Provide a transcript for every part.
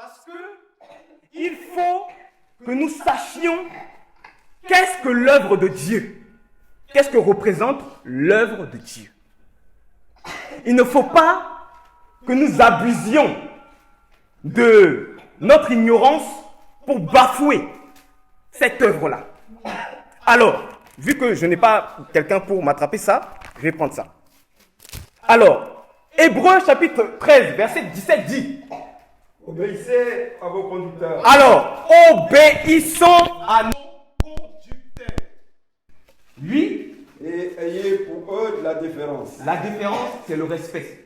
Parce que il faut que nous sachions qu'est-ce que l'œuvre de Dieu. Qu'est-ce que représente l'œuvre de Dieu. Il ne faut pas que nous abusions de notre ignorance pour bafouer cette œuvre-là. Alors, vu que je n'ai pas quelqu'un pour m'attraper ça, je vais prendre ça. Alors, Hébreux chapitre 13, verset 17 dit: Obéissez à vos conducteurs. alors, obéissons à nos conducteurs. Oui, Et ayez pour eux de la déférence. la différence, c'est le respect.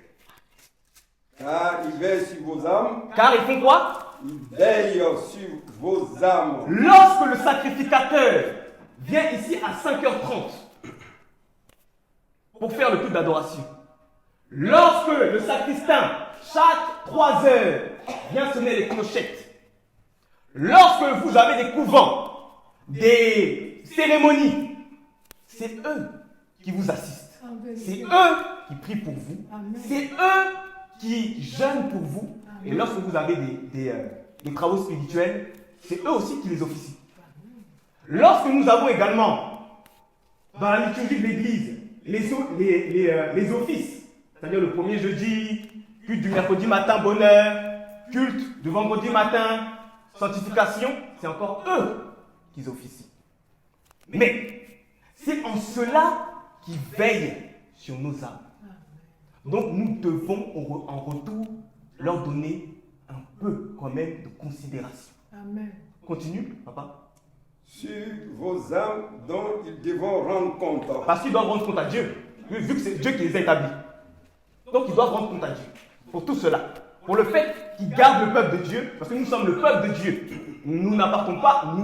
Car ils veillent sur vos âmes. Car ils font quoi? Ils veillent sur vos âmes. Lorsque le sacrificateur vient ici à 5h30 pour faire le culte d'adoration, lorsque le sacristain, chaque 3 heures, vient sonner les clochettes, lorsque vous avez des couvents, des cérémonies, c'est eux qui vous assistent. C'est eux qui prient pour vous. C'est eux qui jeûnent pour vous. Et lorsque vous avez des travaux spirituels, c'est eux aussi qui les officient. Lorsque nous avons également, dans la liturgie de l'Église, les offices, c'est-à-dire le premier jeudi, culte du mercredi matin, bonheur, culte du vendredi matin, sanctification, c'est encore eux qui officient. Mais c'est en cela qu'ils veillent sur nos âmes. Donc nous devons en retour leur donner un peu quand même de considération. Amen. Continue, papa. Sur vos âmes dont ils devront rendre compte. Parce qu'ils doivent rendre compte à Dieu, vu que c'est Dieu qui les a établis. Donc ils doivent rendre compte à Dieu pour tout cela. Pour le fait qu'ils gardent le peuple de Dieu, parce que nous sommes le peuple de Dieu. Nous n'appartenons pas,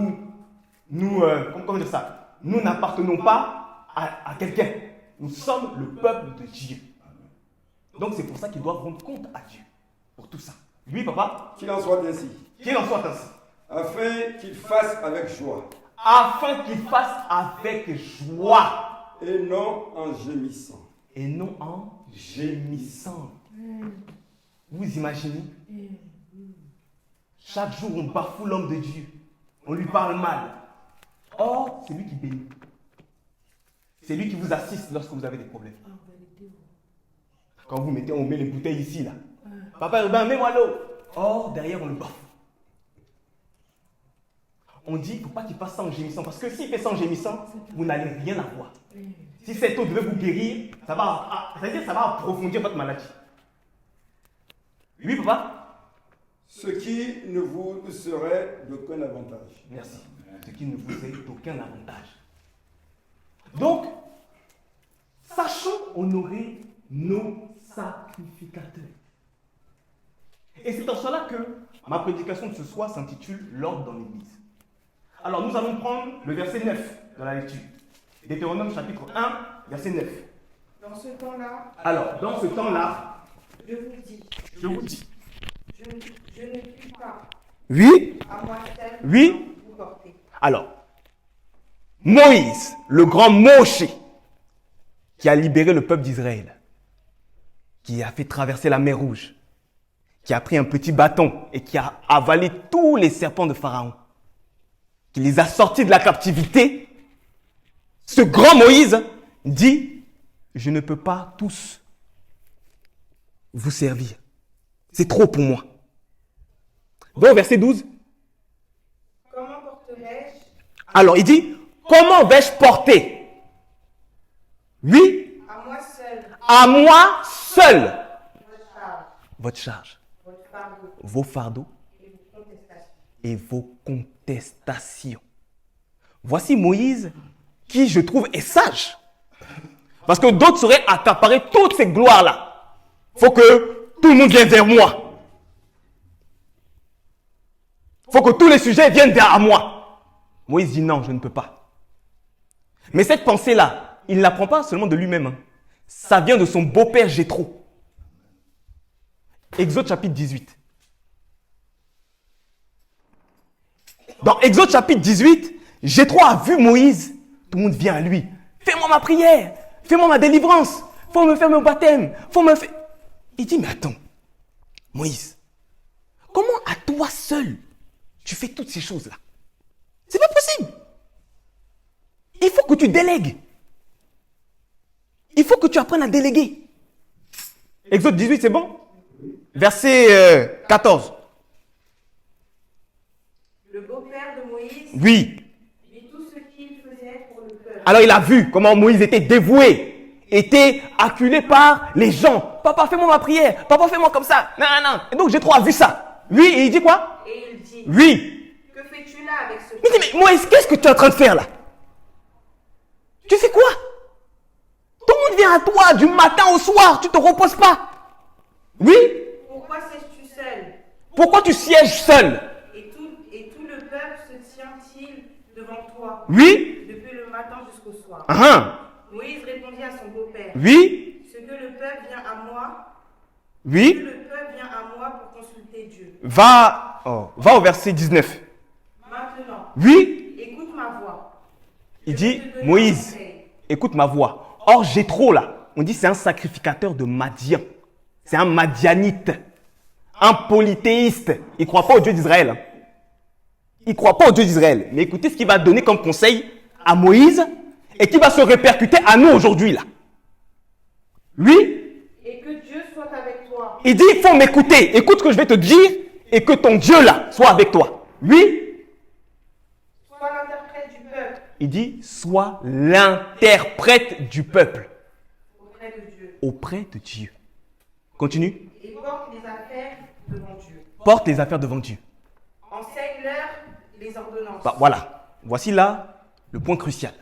comment dire ça? Nous n'appartenons pas à quelqu'un. Nous sommes le peuple de Dieu. Donc c'est pour ça qu'ils doivent rendre compte à Dieu. Pour tout ça. Oui, papa? Qu'il en soit ainsi. Qu'il en soit ainsi. Afin qu'ils fassent avec joie. Afin qu'ils fassent avec joie. Et non en gémissant. Et non en gémissant. Vous imaginez? Chaque jour, on bafoue l'homme de Dieu. On lui parle mal. Or, c'est lui qui bénit. C'est lui qui vous assiste lorsque vous avez des problèmes. Quand on met les bouteilles ici, là. Papa, ben, mets-moi l'eau. Or, derrière, on le bafoue. On dit, il ne faut pas qu'il fasse ça en gémissant. Parce que s'il fait ça en gémissant, vous n'allez rien avoir. Si cette eau devait vous guérir, ça va approfondir votre maladie. Oui, papa? Ce qui ne vous serait d'aucun avantage. Merci. Ce qui ne vous est d'aucun avantage. Donc, sachons honorer nos sacrificateurs. Et c'est en cela que ma prédication de ce soir s'intitule L'ordre dans l'Église. Alors, nous allons prendre le verset 9 dans la lecture. Deutéronome chapitre 1, verset 9. Dans ce temps-là, Alors, dans ce temps-là, je vous dis, je vous dis. je ne puis pas Oui, à moi seul oui. vous porter. Alors, Moïse, le grand Moshe, qui a libéré le peuple d'Israël, qui a fait traverser la mer Rouge, qui a pris un petit bâton et qui a avalé tous les serpents de Pharaon, qui les a sortis de la captivité, ce grand Moïse dit, je ne peux pas tous vous servir. C'est trop pour moi. Donc, verset 12. Comment porterai-je Alors, il dit, comment vais-je porter? Oui, à moi seul à moi seul, votre charge, votre charge, votre fardeau vos fardeaux et vos contestations? et vos contestations. Voici Moïse qui, je trouve, est sage. Parce que d'autres seraient accaparés toutes ces gloires-là. Il faut que tout le monde vienne vers moi. Il faut que tous les sujets viennent vers moi. Moïse dit non, je ne peux pas. Mais cette pensée-là, il ne la prend pas seulement de lui-même. Hein. Ça vient de son beau-père Jéthro. Exode chapitre 18. Dans Exode chapitre 18, Jéthro a vu Moïse. Tout le monde vient à lui. Fais-moi ma prière. Fais-moi ma délivrance. Faut me faire mon baptême. Faut me faire... Il dit, mais attends, Moïse, comment à toi toi seul, tu fais toutes ces choses-là. C'est pas possible. Il faut que tu délègues. Il faut que tu apprennes à déléguer. Exode 18, c'est bon? Verset 14. Le beau-père de Moïse Oui. vit tout ce qu'il faisait pour le peuple. Alors il a vu comment Moïse était dévoué, était acculé par les gens. Papa, fais-moi ma prière. Papa, fais-moi comme ça. Non, non, non. Et donc Jétro a vu ça. Oui, et il dit quoi? Et il dit, Oui. que fais-tu là avec ce Il peuple? dit, mais Moïse, qu'est-ce que tu es en train de faire là? Tu fais quoi? Tout le monde vient à toi du matin au soir, tu ne te reposes pas. Oui? Pourquoi cesses-tu seul? Pourquoi tu sièges seul? Et tout le peuple se tient-il devant toi Oui? depuis le matin jusqu'au soir? Ah, Moïse répondit à son beau-père, oui? ce que le peuple vient à moi, que Oui? le peuple vient à moi pour consulter Dieu. Va au verset 19. Maintenant, Oui? écoute ma voix. Il Je vais dit, te donner un Moïse, conseil. écoute ma voix. Or, Jétro là, on dit c'est un sacrificateur de Madian. C'est un Madianite. Un polythéiste. Il ne croit pas au Dieu d'Israël. Hein. Il ne croit pas au Dieu d'Israël. Mais écoutez ce qu'il va donner comme conseil à Moïse et qui va se répercuter à nous aujourd'hui là. Oui? Et que Dieu soit avec toi. Il dit, il faut m'écouter. Écoute ce que je vais te dire et que ton Dieu là soit avec toi. Oui? Sois l'interprète du peuple Il dit, sois l'interprète du peuple auprès de Dieu. auprès de Dieu. Continue. Et porte les affaires devant Dieu. Porte les affaires devant Dieu. Enseigne-leur les ordonnances. Bah, voilà. Voici là le point crucial.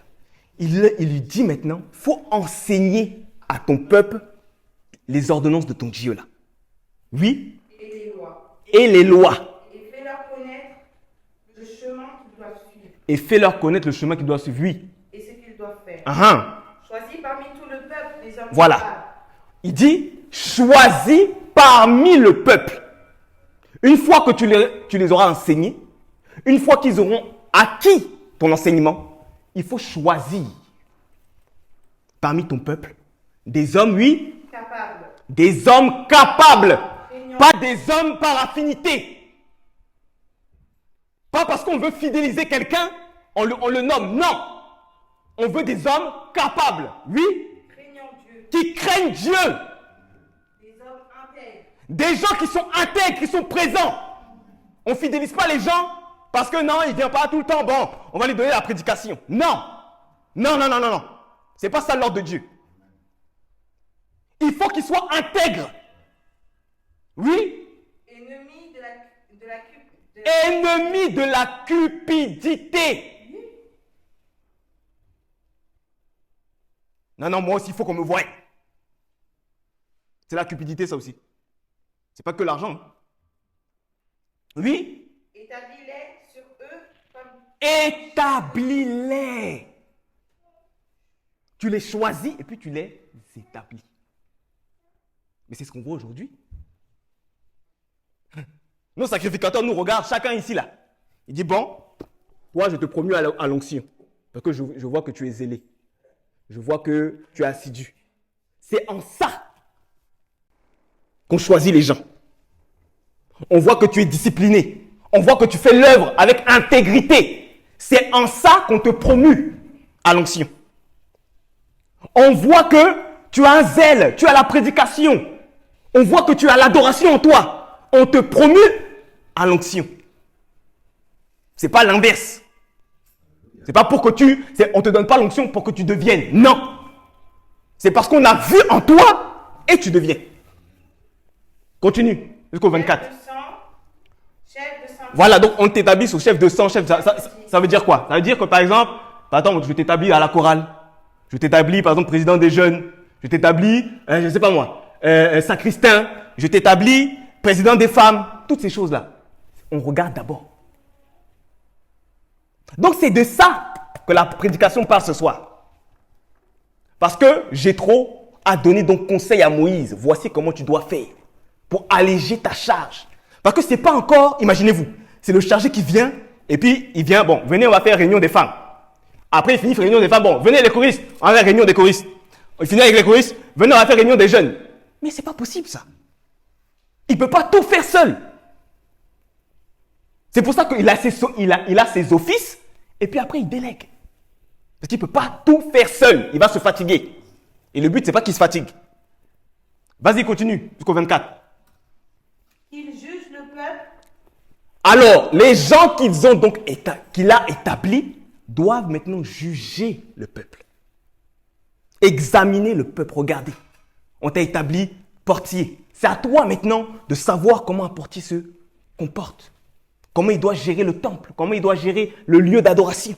Il lui dit maintenant, faut enseigner à ton peuple les ordonnances de ton Dieu là. Oui? Et les lois. Et les lois. Et fais-leur connaître le chemin qu'ils doivent suivre. Et fais-leur connaître le chemin qu'ils doivent suivre. Oui. Et ce qu'ils doivent faire. Ah, ah. Choisis parmi tout le peuple les hommes Voilà. capables. Il dit, choisis parmi le peuple. Une fois que tu les auras enseignés, une fois qu'ils auront acquis ton enseignement, il faut choisir parmi ton peuple des hommes, oui, Capables. des hommes capables, Craignant. pas des hommes par affinité. Pas parce qu'on veut fidéliser quelqu'un, on le nomme. Non. On veut des hommes capables, oui, Craignant Dieu. qui craignent Dieu. Des hommes intègres. Des gens qui sont intègres, qui sont présents. On ne fidélise pas les gens parce que non, il ne vient pas tout le temps. Bon, on va lui donner la prédication. Non. Non, non, non, non, non. Ce n'est pas ça l'ordre de Dieu. Il faut qu'ils soient intègres. Oui. Ennemis de Ennemis de la cupidité. Non, non, moi aussi, il faut qu'on me voie. C'est la cupidité, ça aussi. C'est pas que l'argent. Hein. Oui. Établis-les sur eux comme Établis-les. Tu les choisis et puis tu les établis. Mais c'est ce qu'on voit aujourd'hui. Nos sacrificateurs nous regardent, chacun ici là. Il dit, bon, toi je te promets à l'onction. Parce que je vois que tu es zélé. Je vois que tu es assidu. C'est en ça qu'on choisit les gens. On voit que tu es discipliné. On voit que tu fais l'œuvre avec intégrité. C'est en ça qu'on te promue à l'onction. On voit que tu as un zèle, tu as la prédication. On voit que tu as l'adoration en toi. On te promue à l'onction. C'est pas l'inverse. C'est pas pour que on te donne pas l'onction pour que tu deviennes. Non. C'est parce qu'on a vu en toi et tu deviens. Continue jusqu'au 24. chef de sang. Voilà, donc on t'établit sous chef de sang, ça veut dire quoi? Ça veut dire que par exemple, attends, je t'établis à la chorale, je t'établis par exemple président des jeunes, je t'établis, je ne sais pas moi, sacristain, je t'établis président des femmes, toutes ces choses-là. On regarde d'abord. Donc c'est de ça que la prédication parle ce soir. Parce que Jétro a donné donc conseil à Moïse, voici comment tu dois faire pour alléger ta charge. Parce que ce n'est pas encore, imaginez-vous, c'est le chargé qui vient, et puis il vient, bon, venez, on va faire réunion des femmes. Après, il finit réunion des femmes, bon, venez les choristes, on va faire réunion des choristes. Il finit avec les choristes, venez, on va faire réunion des jeunes. Mais ce n'est pas possible ça. Il ne peut pas tout faire seul. C'est pour ça qu'il a il a ses offices et puis après il délègue. Parce qu'il ne peut pas tout faire seul. Il va se fatiguer. Et le but, ce n'est pas qu'il se fatigue. Vas-y, continue jusqu'au 24. Il juge le peuple. Alors, les gens qu'il a établis doivent maintenant juger le peuple. Examiner le peuple. Regardez, on t'a établi portier. C'est à toi maintenant de savoir comment un portier se comporte. Comment il doit gérer le temple. Comment il doit gérer le lieu d'adoration.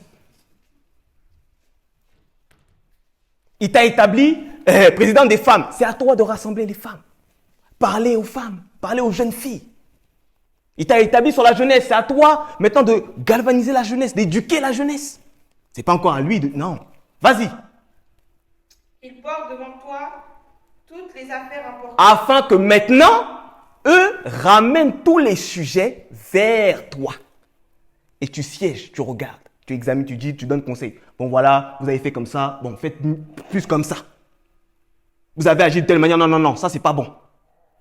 Il t'a établi président des femmes. C'est à toi de rassembler les femmes. Parler aux femmes. Parler aux jeunes filles. Il t'a établi sur la jeunesse. C'est à toi maintenant de galvaniser la jeunesse, d'éduquer la jeunesse. C'est pas encore à lui de... Non. Vas-y. Il porte devant toi toutes les affaires importantes. Afin que maintenant, eux ramènent tous les sujets vers toi. Et tu sièges, tu regardes, tu examines, tu dis, tu donnes conseil. Bon voilà, vous avez fait comme ça. Bon, faites plus comme ça. Vous avez agi de telle manière. Non, non, non, ça c'est pas bon.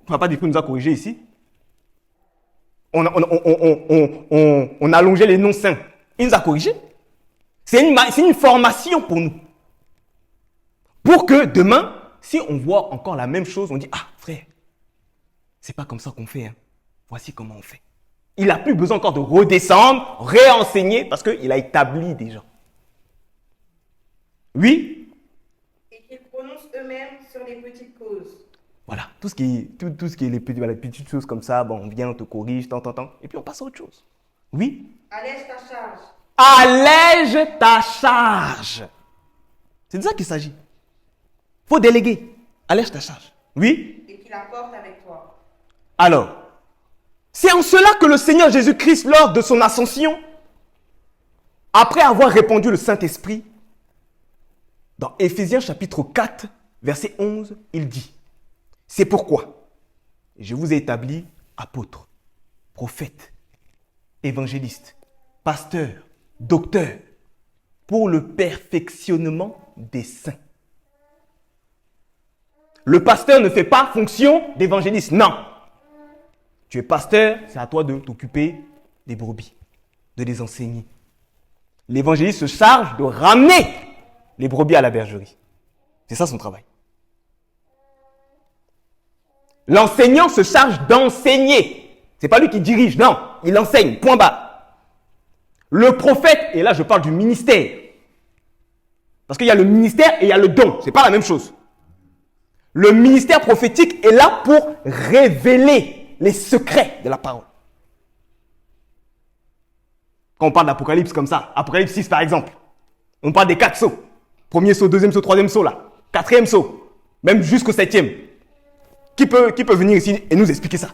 Papa Desprit nous a corrigé ici. On a allongé les noms saints. Il nous a corrigé. C'est une formation pour nous. Pour que demain, si on voit encore la même chose, on dit, ah frère, c'est pas comme ça qu'on fait. Hein. Voici comment on fait. Il n'a plus besoin encore de redescendre, réenseigner, parce qu'il a établi des gens. Oui. Et qu'ils prononcent eux-mêmes sur les petites causes. Voilà, tout ce qui est les petites choses comme ça, bon, on vient, on te corrige, tant, et puis on passe à autre chose. Oui. Allège ta charge. Allège ta charge. C'est de ça qu'il s'agit. Il faut déléguer. Allège ta charge. Oui. Et qu'il la porte avec toi. Alors, c'est en cela que le Seigneur Jésus-Christ, lors de son ascension, après avoir répandu le Saint-Esprit, dans Éphésiens chapitre 4, verset 11, il dit, c'est pourquoi je vous ai établi apôtres, prophètes, évangélistes, pasteurs, docteurs, pour le perfectionnement des saints. Le pasteur ne fait pas fonction d'évangéliste, non. Tu es pasteur, c'est à toi de t'occuper des brebis, de les enseigner. L'évangéliste se charge de ramener les brebis à la bergerie. C'est ça son travail. L'enseignant se charge d'enseigner. Ce n'est pas lui qui dirige, non. Il enseigne, point barre. Le prophète, et là je parle du ministère. Parce qu'il y a le ministère et il y a le don. Ce n'est pas la même chose. Le ministère prophétique est là pour révéler les secrets de la parole. Quand on parle d'Apocalypse comme ça, Apocalypse 6 par exemple, on parle des 4 sceaux. Premier sceau, deuxième sceau, troisième sceau là. Quatrième sceau, même jusqu'au 7e. Qui peut venir ici et nous expliquer ça?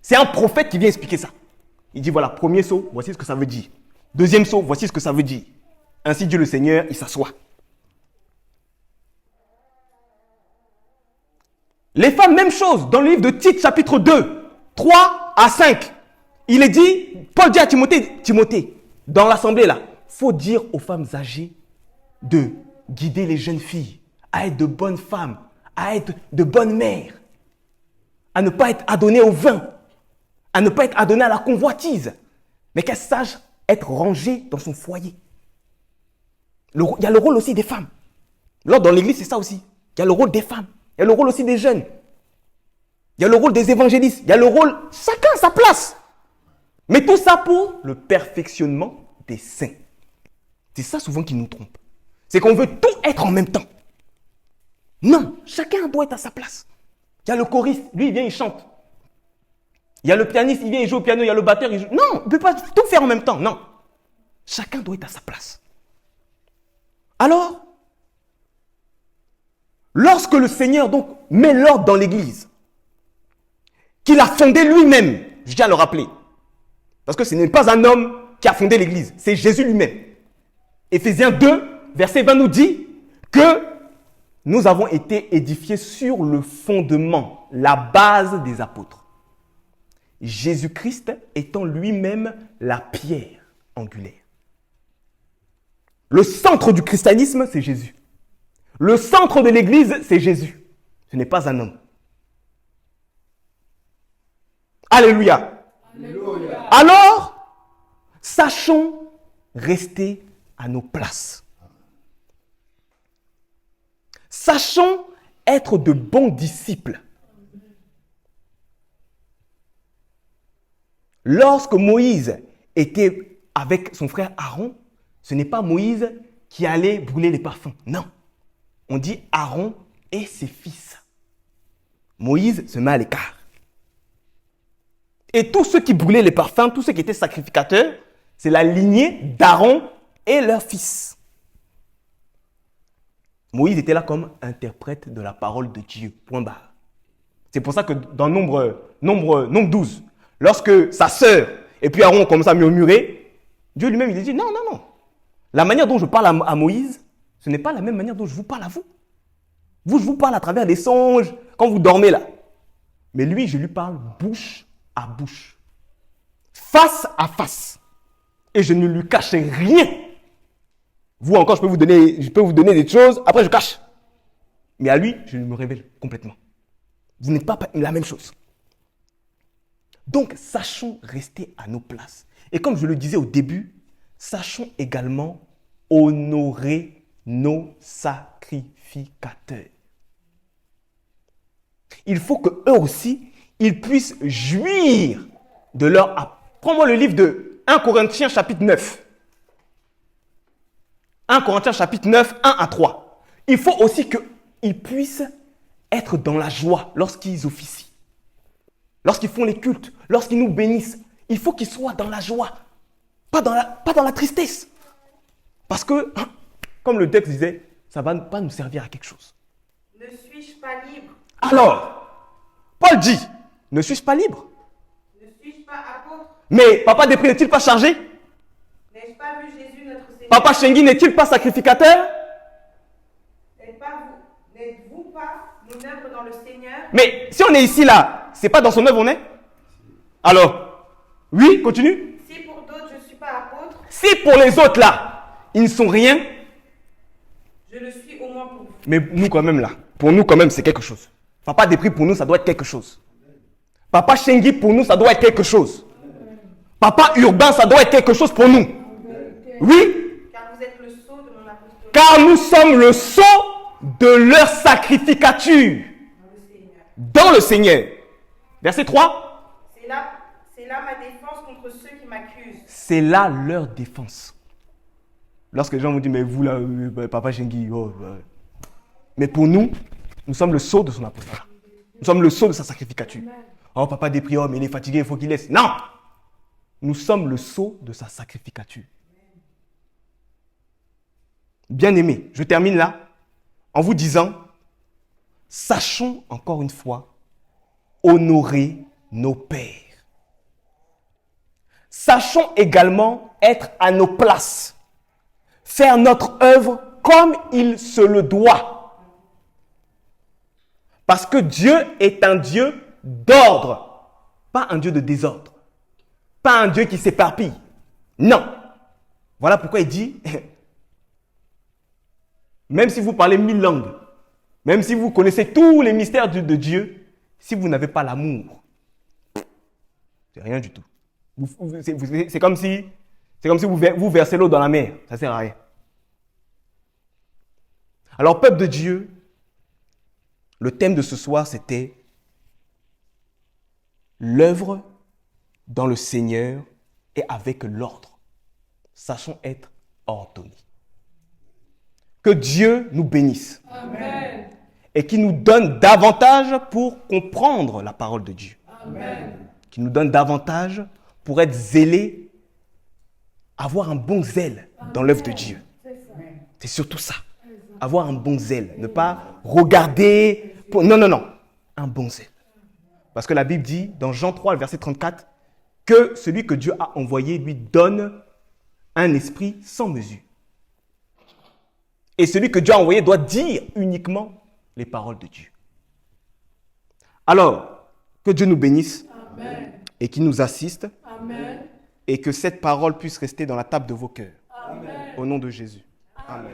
C'est un prophète qui vient expliquer ça. Il dit voilà, premier sceau, voici ce que ça veut dire. Deuxième sceau, voici ce que ça veut dire. Ainsi dit le Seigneur, il s'assoit. Les femmes, même chose, dans le livre de Tite, chapitre 2, 3 à 5. Il est dit, Paul dit à Timothée, dans l'assemblée là, il faut dire aux femmes âgées de guider les jeunes filles, à être de bonnes femmes, à être de bonnes mères, à ne pas être adonnées au vin, à ne pas être adonnées à la convoitise, mais qu'elles sachent être rangées dans son foyer. Il y a le rôle aussi des femmes. Là, dans l'église, c'est ça aussi. Il y a le rôle des femmes. Il y a le rôle aussi des jeunes. Il y a le rôle des évangélistes. Il y a le rôle, chacun à sa place. Mais tout ça pour le perfectionnement des saints. C'est ça souvent qui nous trompe. C'est qu'on veut tout être en même temps. Non, chacun doit être à sa place. Il y a le choriste, lui il vient, il chante. Il y a le pianiste, il vient, il joue au piano. Il y a le batteur, il joue. Non, on ne peut pas tout faire en même temps. Non. Chacun doit être à sa place. Alors, lorsque le Seigneur donc met l'ordre dans l'église, qu'il a fondé lui-même, je tiens à le rappeler, parce que ce n'est pas un homme qui a fondé l'église, c'est Jésus lui-même. Éphésiens 2, verset 20 nous dit que nous avons été édifiés sur le fondement, la base des apôtres. Jésus-Christ étant lui-même la pierre angulaire. Le centre du christianisme, c'est Jésus. Le centre de l'église, c'est Jésus. Ce n'est pas un homme. Alléluia. Alléluia. Alors, Sachons rester à nos places. Sachons être de bons disciples. Lorsque Moïse était avec son frère Aaron, ce n'est pas Moïse qui allait brûler les parfums. Non. On dit Aaron et ses fils. Moïse se met à l'écart. Et tous ceux qui brûlaient les parfums, tous ceux qui étaient sacrificateurs, c'est la lignée d'Aaron et leurs fils. Moïse était là comme interprète de la parole de Dieu. Point barre. C'est pour ça que dans Nombre 12, lorsque sa sœur et puis Aaron commencent à murmurer, Dieu lui-même il dit non. La manière dont je parle à Moïse, ce n'est pas la même manière dont je vous parle à vous. Vous, je vous parle à travers des songes quand vous dormez là. Mais lui, je lui parle bouche à bouche, face à face. Et je ne lui cache rien. Vous encore, je peux vous donner des choses, après je cache. Mais à lui, je me révèle complètement. Vous n'êtes pas la même chose. Donc, sachons rester à nos places. Et comme je le disais au début, sachons également honorer nos sacrificateurs. Il faut qu'eux aussi, ils puissent jouir de leur... Prends-moi le livre de 1 Corinthiens chapitre 9. 1 Corinthiens chapitre 9, 1 à 3. Il faut aussi qu'ils puissent être dans la joie lorsqu'ils officient. Lorsqu'ils font les cultes, lorsqu'ils nous bénissent. Il faut qu'ils soient dans la joie, pas dans la tristesse. Parce que, comme le texte disait, ça ne va pas nous servir à quelque chose. Ne suis-je pas libre? Alors, Paul dit, ne suis-je pas libre? Ne suis-je pas apôtre? Mais Papa Després n'est-il pas chargé? N'ai-je pas vu Jésus notre Seigneur? Papa Shengi n'est-il pas sacrificateur? N'êtes-vous pas mon œuvre dans le Seigneur? Mais si on est ici là, c'est pas dans son œuvre on est? Alors, oui, continue. Si pour d'autres je ne suis pas apôtre, Si pour les autres là, ils ne sont rien, je le suis au moins pour vous. mais nous quand même là, pour nous quand même c'est quelque chose. Papa Després pour nous ça doit être quelque chose. Papa Shengi pour nous ça doit être quelque chose. Papa Urbain ça doit être quelque chose pour nous. Oui, Car vous êtes le sceau de mon apostolat car nous sommes le sceau de leur sacrificature dans le Seigneur. dans le Seigneur. Verset 3. C'est là ma défense contre ceux qui m'accusent. C'est là leur défense. Lorsque les gens vous disent, mais vous là, Papa Shengi, mais pour nous, nous sommes le sceau de son apostolat. Nous sommes le sceau de sa sacrificature. Oh, Papa Després, mais il est fatigué, il faut qu'il laisse. Non! Nous sommes le sceau de sa sacrificature. Bien-aimés, je termine là en vous disant, sachons encore une fois honorer nos pères. Sachons également être à nos places, faire notre œuvre comme il se le doit. Parce que Dieu est un Dieu d'ordre, pas un Dieu de désordre, pas un Dieu qui s'éparpille. Non. Voilà pourquoi il dit, même si vous parlez 1000 langues, même si vous connaissez tous les mystères de Dieu, si vous n'avez pas l'amour, c'est rien du tout. C'est comme si vous versez l'eau dans la mer. Ça ne sert à rien. Alors, peuple de Dieu, le thème de ce soir, c'était l'œuvre dans le Seigneur et avec l'ordre. Sachons être ordonnés. Que Dieu nous bénisse. Amen. Et qu'il nous donne davantage pour comprendre la parole de Dieu. Amen. Qu'il nous donne davantage pour être zélés, avoir un bon zèle dans l'œuvre de Dieu. C'est surtout ça. Avoir un bon zèle. Ne pas regarder... Non. Un bon zèle. Parce que la Bible dit, dans Jean 3, le verset 34, que celui que Dieu a envoyé lui donne un esprit sans mesure. Et celui que Dieu a envoyé doit dire uniquement les paroles de Dieu. Alors, que Dieu nous bénisse. Amen. Et qu'il nous assiste. Amen. Et que cette parole puisse rester dans la table de vos cœurs. Amen. Au nom de Jésus. Amen.